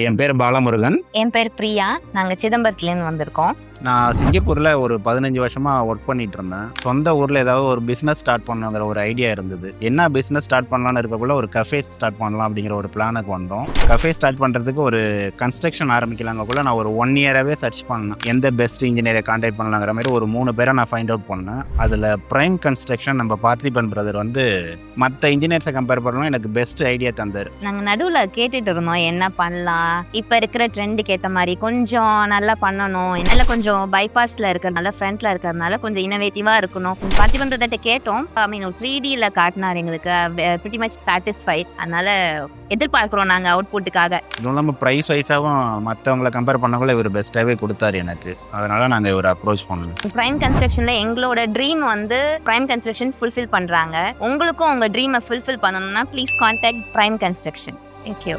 என் பேர் பாலமுருகன். என் பேர் பிரியா. நாங்கள் சிதம்பரத்துலேருந்து வந்திருக்கோம். நான் சிங்கப்பூரில் ஒரு 15 வருஷமாக ஒர்க் பண்ணிட்டு இருந்தேன். சொந்த ஊரில் ஏதாவது ஒரு பிஸ்னஸ் ஸ்டார்ட் பண்ணணுங்கிற ஒரு ஐடியா இருந்தது. என்ன பிஸ்னஸ் ஸ்டார்ட் பண்ணலான்னு இருக்கக்குள்ள ஒரு கஃபே ஸ்டார்ட் பண்ணலாம் அப்படிங்கிற ஒரு பிளானுக்கு வந்தோம். கஃபே ஸ்டார்ட் பண்ணுறதுக்கு ஒரு கன்ஸ்ட்ரக்ஷன் ஆரம்பிக்கலாங்கக்குள்ள நான் ஒரு 1 இயராகவே சர்ச் பண்ணேன். எந்த பெஸ்ட் இன்ஜினியரை கான்டாக்ட் பண்ணலாங்கிற மாதிரி ஒரு 3 பேரை நான் ஃபைண்ட் அவுட் பண்ணேன். அதில் பிரைம் கன்ஸ்ட்ரக்ஷன் நம்ம பார்த்திபன் பிரதர் வந்து மற்ற இன்ஜினியர்ஸை கம்பேர் பண்ணணும் எனக்கு பெஸ்ட் ஐடியா தந்தார். நாங்கள் நடுவில் கேட்டுட்டு இருந்தோம் என்ன பண்ணலாம், இப்போ இருக்கிற ட்ரெண்டுக்கு ஏற்ற மாதிரி கொஞ்சம் நல்லா பண்ணணும், என்னால் கொஞ்சம் பைபாஸில் இருக்கிறதுனால ஃப்ரண்ட்டில் இருக்கிறதுனால கொஞ்சம் இனோவேட்டிவாக இருக்கணும். பார்த்திபன் பிரதர்கிட்ட கேட்டோம். ஐ மீன் 3Dயில் காட்டினார் எங்களுக்கு. pretty much satisfied. அதனால் எதிர்பார்க்குறோம் நாங்கள் அவுட்புட்டுக்காக. இதுவும் இல்லாமல் ப்ரைஸ் வைஸாகவும் மற்றவங்களை கம்பேர் பண்ணக்குள்ள இவர் பெஸ்ட்டாகவே கொடுத்தாரு எனக்கு. அதனால் நாங்கள் இவர் அப்ரோச் பண்ணோம். பிரைம் கன்ஸ்ட்ரக்ஷனில் எங்களோட ட்ரீம் வந்து பிரைம் கன்ஸ்ட்ரக்ஷன் ஃபுல்ஃபில் பண்ணுறாங்க. உங்களுக்கும் உங்கள் ட்ரீமை ஃபுல்ஃபில் பண்ணணும்னா please contact prime construction. Thank you.